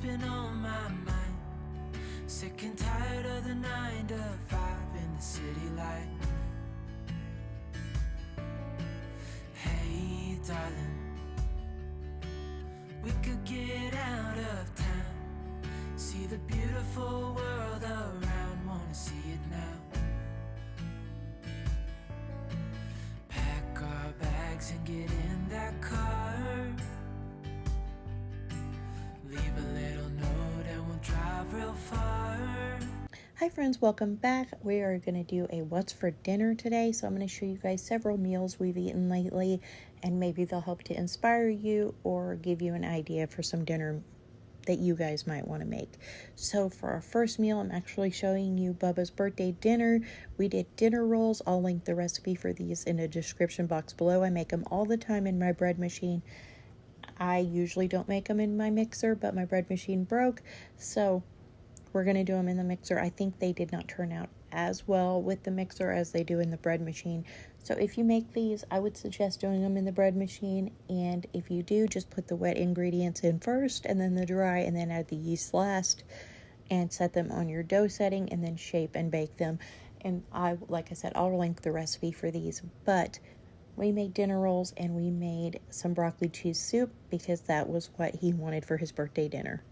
been on my mind. Sick and tired of the 9 to 5 in the city light. Hey, darling, we could get out of town, see the beautiful world around, wanna see it now. Pack our bags and get in that car, leave a little note and we'll drive real far. Hi friends, welcome back. We are going to do a what's for dinner today. So I'm going to show you guys several meals we've eaten lately, and maybe they'll help to inspire you or give you an idea for some dinner that you guys might want to make. So for our first meal, I'm actually showing you Bubba's birthday dinner. We did dinner rolls. I'll link the recipe for these in the description box below. I make them all the time in my bread machine. I usually don't make them in my mixer, but my bread machine broke, so we're going to do them in the mixer. I think they did not turn out as well with the mixer as they do in the bread machine. So if you make these, I would suggest doing them in the bread machine. And if you do, just put the wet ingredients in first and then the dry, and then add the yeast last, and set them on your dough setting, and then shape and bake them. And like I said, I'll link the recipe for these. But we made dinner rolls and we made some broccoli cheese soup because that was what he wanted for his birthday dinner.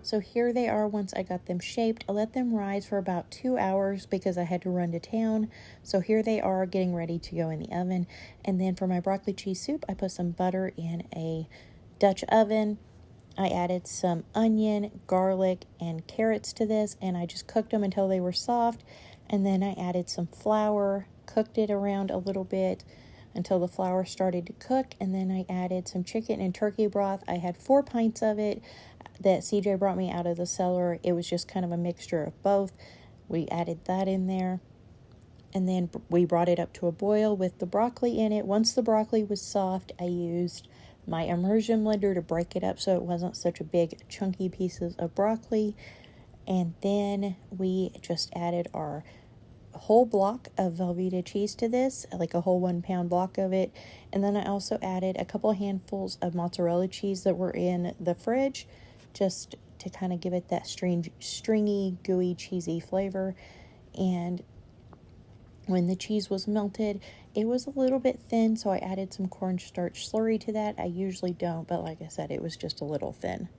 So here they are once I got them shaped. I let them rise for about 2 hours because I had to run to town. So here they are getting ready to go in the oven. And then for my broccoli cheese soup, I put some butter in a Dutch oven. I added some onion, garlic, and carrots to this, and I just cooked them until they were soft. And then I added some flour, cooked it around a little bit until the flour started to cook, and then I added some chicken and turkey broth. I had 4 pints of it that CJ brought me out of the cellar. It was just kind of a mixture of both. We added that in there, and then we brought it up to a boil with the broccoli in it. Once the broccoli was soft, I used my immersion blender to break it up so it wasn't such a big chunky pieces of broccoli. And then we just added our whole block of Velveeta cheese to this, like a whole 1 pound block of it. And then I also added a couple handfuls of mozzarella cheese that were in the fridge, just to kind of give it that stringy, gooey, cheesy flavor. And when the cheese was melted, it was a little bit thin, so I added some cornstarch slurry to that. I usually don't, but like I said, it was just a little thin.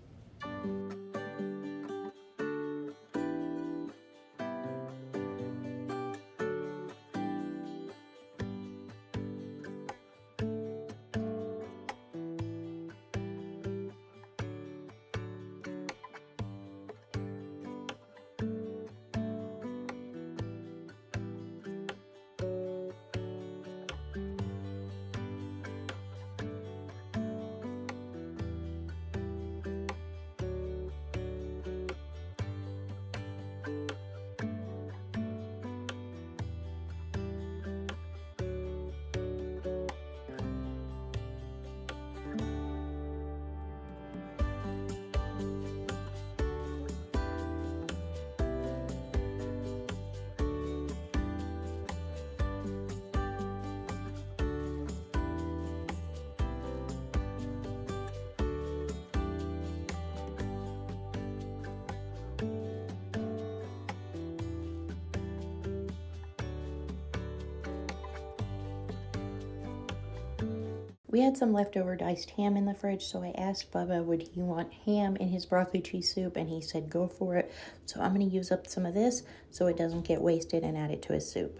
We had some leftover diced ham in the fridge, so I asked Bubba would he want ham in his broccoli cheese soup, and he said go for it. So I'm going to use up some of this so it doesn't get wasted and add it to his soup.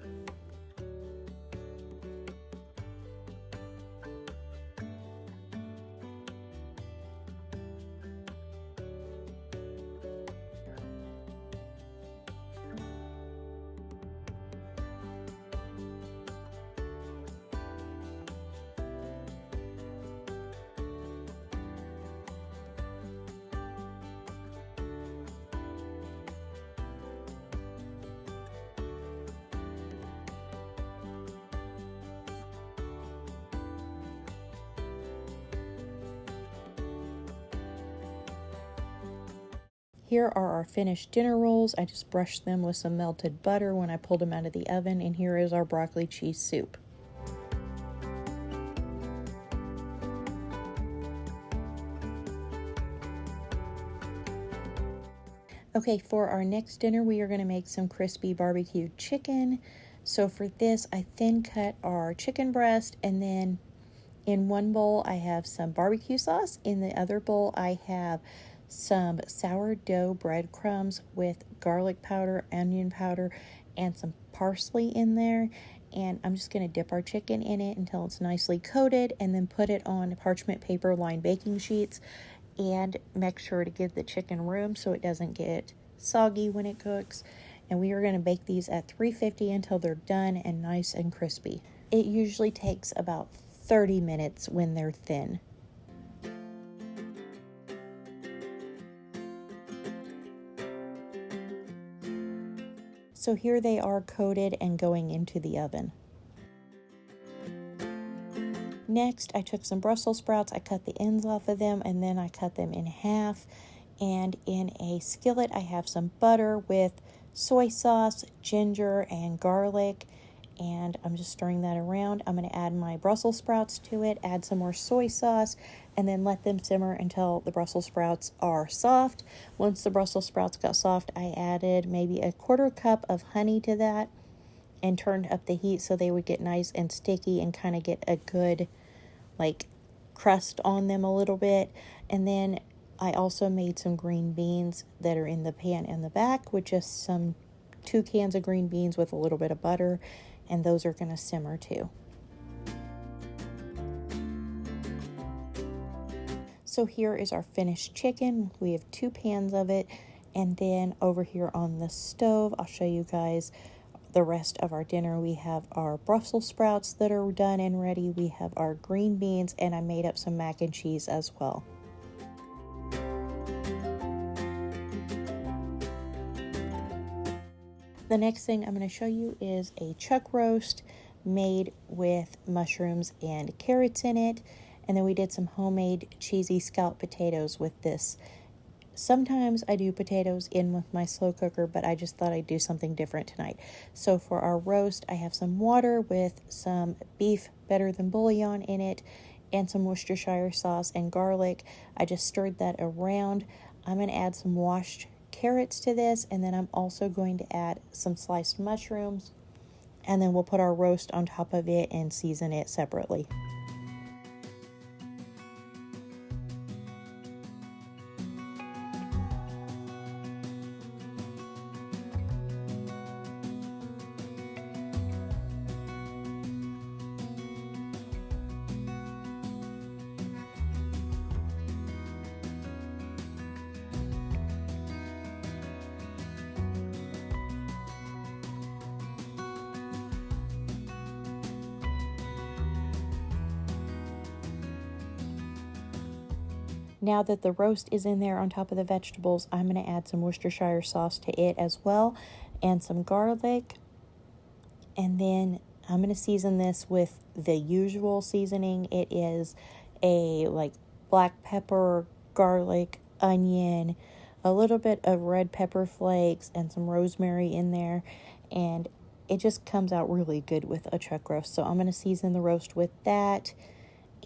Here are our finished dinner rolls. I just brushed them with some melted butter when I pulled them out of the oven, and here is our broccoli cheese soup. Okay, for our next dinner, we are going to make some crispy barbecued chicken. So for this, I thin cut our chicken breast, and then in one bowl, I have some barbecue sauce. In the other bowl, I have some sourdough breadcrumbs with garlic powder, onion powder, and some parsley in there. And I'm just going to dip our chicken in it until it's nicely coated, and then put it on parchment paper lined baking sheets, and make sure to give the chicken room so it doesn't get soggy when it cooks. And we are going to bake these at 350 until they're done and nice and crispy. It usually takes about 30 minutes when they're thin. So here they are coated and going into the oven. Next, I took some Brussels sprouts. I cut the ends off of them, and then I cut them in half. And in a skillet, I have some butter with soy sauce, ginger, and garlic. And I'm just stirring that around. I'm going to add my Brussels sprouts to it, add some more soy sauce, and then let them simmer until the Brussels sprouts are soft. Once the Brussels sprouts got soft, I added maybe a 1/4 cup of honey to that and turned up the heat so they would get nice and sticky and kind of get a good, like, crust on them a little bit. And then I also made some green beans that are in the pan in the back with just some 2 cans of green beans with a little bit of butter, and those are going to simmer too. So here is our finished chicken. We have 2 pans of it, and then over here on the stove, I'll show you guys the rest of our dinner. We have our Brussels sprouts that are done and ready. We have our green beans, and I made up some mac and cheese as well. The next thing I'm going to show you is a chuck roast made with mushrooms and carrots in it. And then we did some homemade cheesy scalloped potatoes with this. Sometimes I do potatoes in with my slow cooker, but I just thought I'd do something different tonight. So for our roast, I have some water with some beef better than bouillon in it and some Worcestershire sauce and garlic. I just stirred that around. I'm going to add some washed carrots to this, and then I'm also going to add some sliced mushrooms, and then we'll put our roast on top of it and season it separately. Now that the roast is in there on top of the vegetables, I'm going to add some Worcestershire sauce to it as well, and some garlic. And then I'm going to season this with the usual seasoning. It is a black pepper, garlic, onion, a little bit of red pepper flakes, and some rosemary in there. And it just comes out really good with a chuck roast. So I'm going to season the roast with that.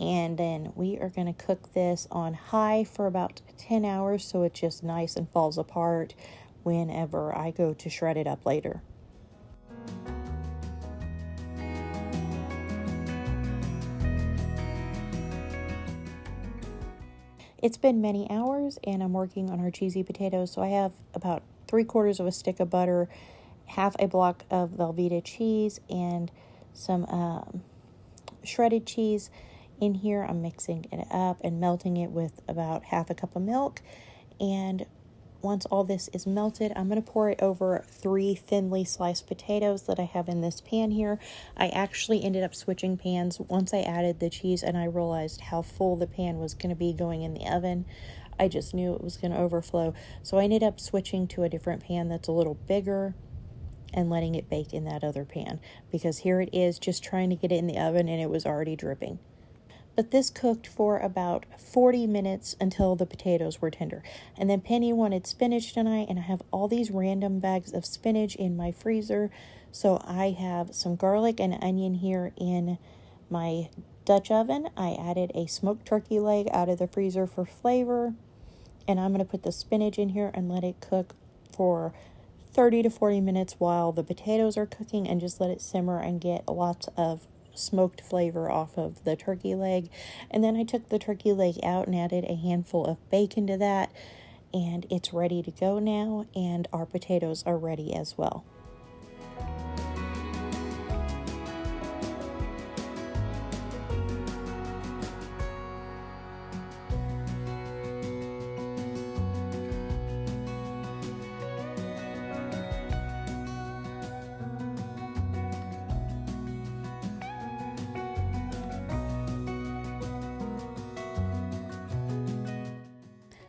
And then we are going to cook this on high for about 10 hours so it just nice and falls apart whenever I go to shred it up later. It's been many hours and I'm working on our cheesy potatoes. So I have about 3/4 of a stick of butter, half a block of Velveeta cheese, and some shredded cheese. In here, I'm mixing it up and melting it with about half a cup of milk. And once all this is melted, I'm going to pour it over 3 thinly sliced potatoes that I have in this pan here. I actually ended up switching pans once I added the cheese and I realized how full the pan was going to be going in the oven. I just knew it was going to overflow. So I ended up switching to a different pan that's a little bigger and letting it bake in that other pan, because here it is just trying to get it in the oven and it was already dripping. But this cooked for about 40 minutes until the potatoes were tender. And then Penny wanted spinach tonight, and I have all these random bags of spinach in my freezer. So I have some garlic and onion here in my Dutch oven. I added a smoked turkey leg out of the freezer for flavor. And I'm going to put the spinach in here and let it cook for 30 to 40 minutes while the potatoes are cooking, and just let it simmer and get lots of smoked flavor off of the turkey leg. And then I took the turkey leg out and added a handful of bacon to that, and it's ready to go now, and our potatoes are ready as well.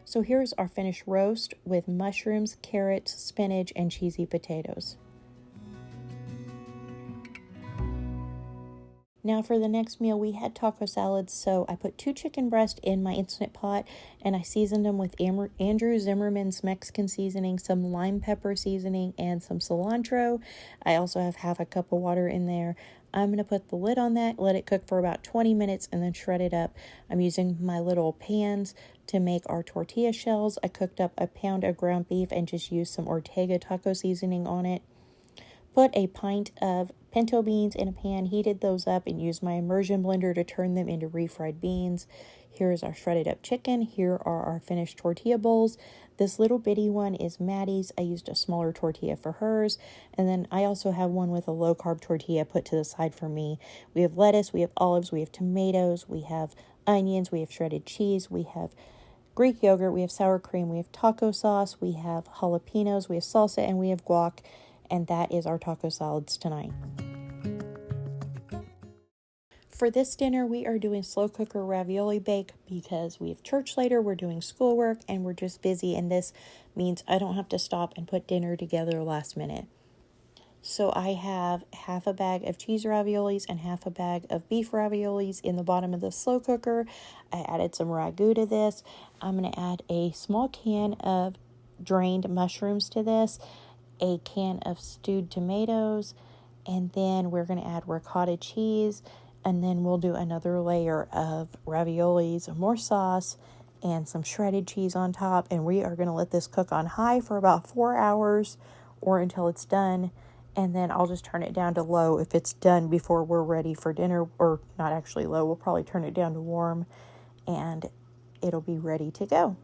So here's our finished roast with mushrooms, carrots, spinach, and cheesy potatoes. Now for the next meal, we had taco salads, so I put 2 chicken breasts in my Instant Pot, and I seasoned them with Andrew Zimmerman's Mexican seasoning, some lime pepper seasoning, and some cilantro. I also have half a cup of water in there. I'm going to put the lid on that, let it cook for about 20 minutes, and then shred it up. I'm using my little pans to make our tortilla shells. I cooked up a pound of ground beef and just used some Ortega taco seasoning on it. Put a pint of pinto beans in a pan, heated those up, and used my immersion blender to turn them into refried beans. Here's our shredded up chicken. Here are our finished tortilla bowls. This little bitty one is Maddie's. I used a smaller tortilla for hers. And then I also have one with a low carb tortilla put to the side for me. We have lettuce, we have olives, we have tomatoes, we have onions, we have shredded cheese, we have Greek yogurt, we have sour cream, we have taco sauce, we have jalapenos, we have salsa, and we have guac. And that is our taco salads tonight. For this dinner, we are doing slow cooker ravioli bake because we have church later, we're doing schoolwork, and we're just busy, and this means I don't have to stop and put dinner together last minute. So I have half a bag of cheese raviolis and half a bag of beef raviolis in the bottom of the slow cooker. I added some ragu to this. I'm going to add a small can of drained mushrooms to this, a can of stewed tomatoes, and then we're going to add ricotta cheese. And then we'll do another layer of raviolis, more sauce, and some shredded cheese on top. And we are going to let this cook on high for about 4 hours or until it's done. And then I'll just turn it down to low if it's done before we're ready for dinner. Or not actually low, we'll probably turn it down to warm. And it'll be ready to go.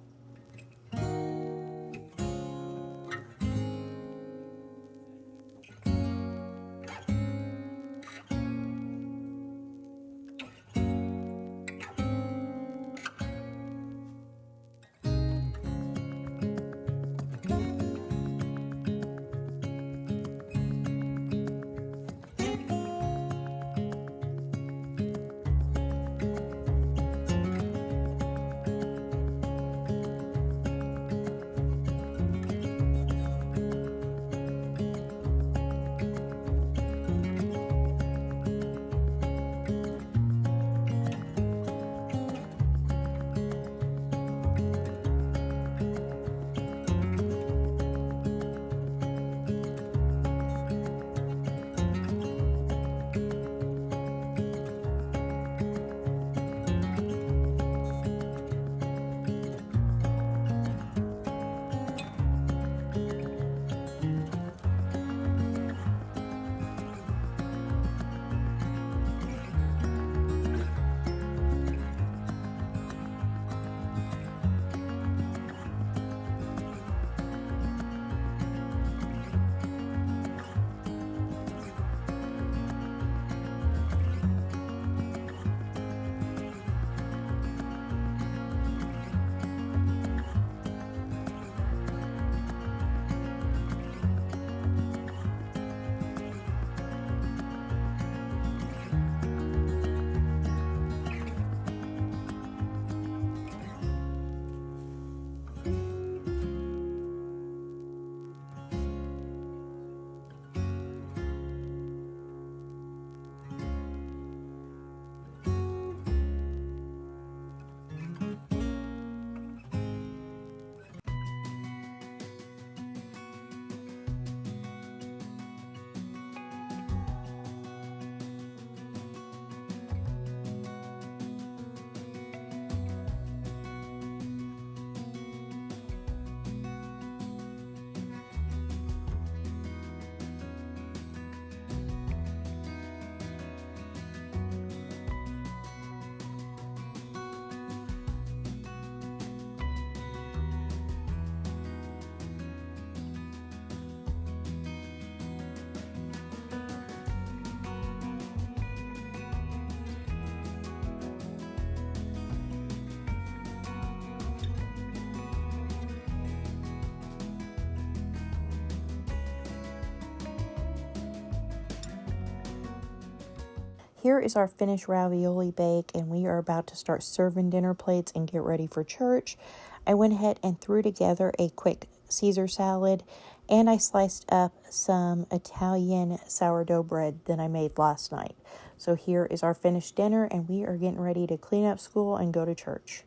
Here is our finished ravioli bake, and we are about to start serving dinner plates and get ready for church. I went ahead and threw together a quick Caesar salad, and I sliced up some Italian sourdough bread that I made last night. So here is our finished dinner, and we are getting ready to clean up school and go to church.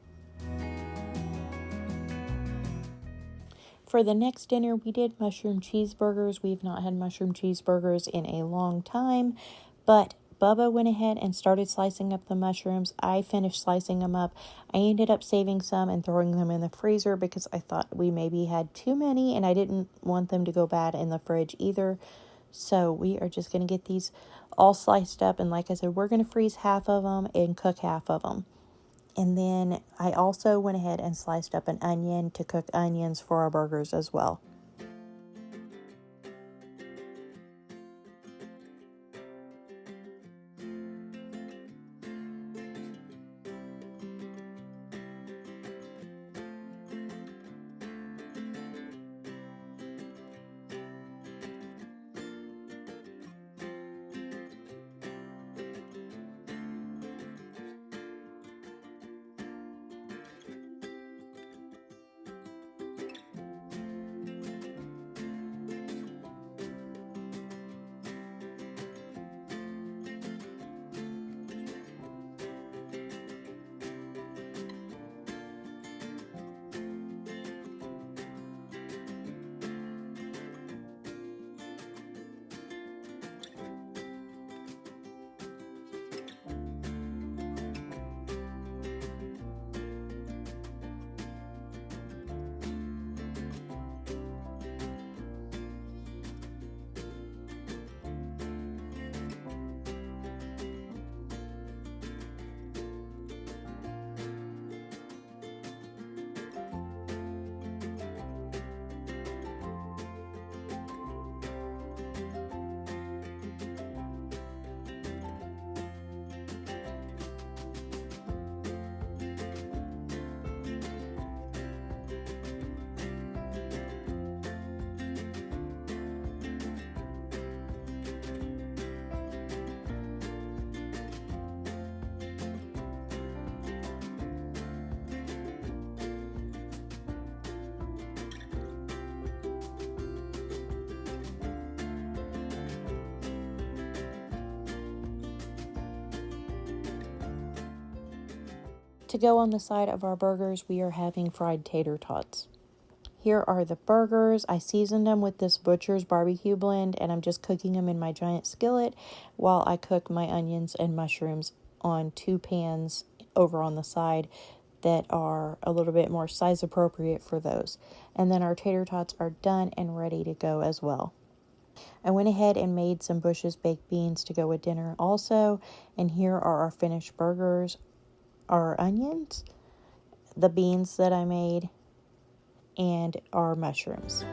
For the next dinner, we did mushroom cheeseburgers. We've not had mushroom cheeseburgers in a long time, but Bubba went ahead and started slicing up the mushrooms. I finished slicing them up. I ended up saving some and throwing them in the freezer because I thought we maybe had too many and I didn't want them to go bad in the fridge either. So we are just going to get these all sliced up. And like I said, we're going to freeze half of them and cook half of them. And then I also went ahead and sliced up an onion to cook onions for our burgers as well. To go on the side of our burgers, we are having fried tater tots. Here are the burgers. I seasoned them with this Butcher's barbecue blend, and I'm just cooking them in my giant skillet while I cook my onions and mushrooms on 2 pans over on the side that are a little bit more size appropriate for those. And then our tater tots are done and ready to go as well. I went ahead and made some Bush's baked beans to go with dinner also, and here are our finished burgers, our onions, the beans that I made, and our mushrooms.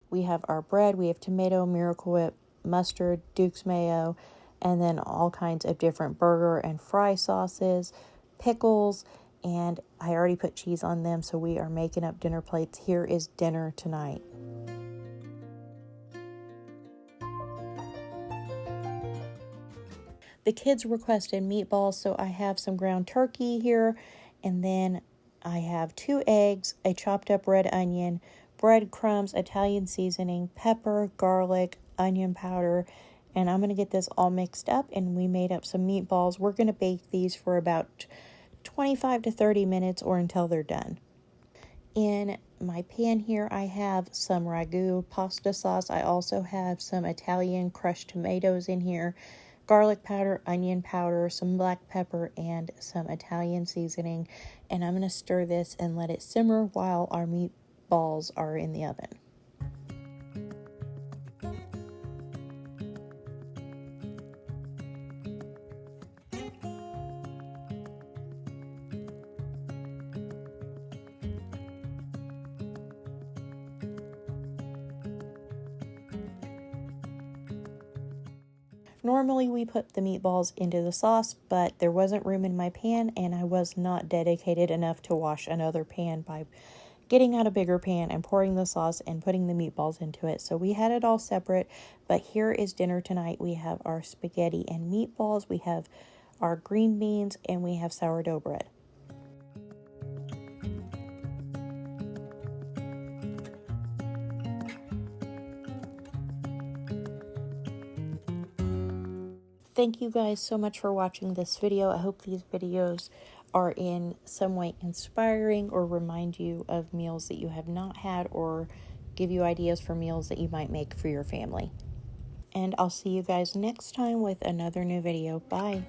We have our bread, we have tomato, Miracle Whip, mustard, Duke's mayo, and then all kinds of different burger and fry sauces, pickles, and I already put cheese on them, so we are making up dinner plates. Here is dinner tonight. The kids requested meatballs, so I have some ground turkey here, and then I have 2 eggs, a chopped up red onion, breadcrumbs, Italian seasoning, pepper, garlic, onion powder, and I'm going to get this all mixed up, and we made up some meatballs. We're going to bake these for about 25 to 30 minutes or until they're done. In my pan here, I have some ragu pasta sauce. I also have some Italian crushed tomatoes in here, garlic powder, onion powder, some black pepper, and some Italian seasoning. And I'm going to stir this and let it simmer while our meatballs are in the oven. Normally we put the meatballs into the sauce, but there wasn't room in my pan, and I was not dedicated enough to wash another pan by getting out a bigger pan and pouring the sauce and putting the meatballs into it. So we had it all separate, but here is dinner tonight. We have our spaghetti and meatballs, we have our green beans, and we have sourdough bread. Thank you guys so much for watching this video. I hope these videos are in some way inspiring or remind you of meals that you have not had or give you ideas for meals that you might make for your family. And I'll see you guys next time with another new video. Bye.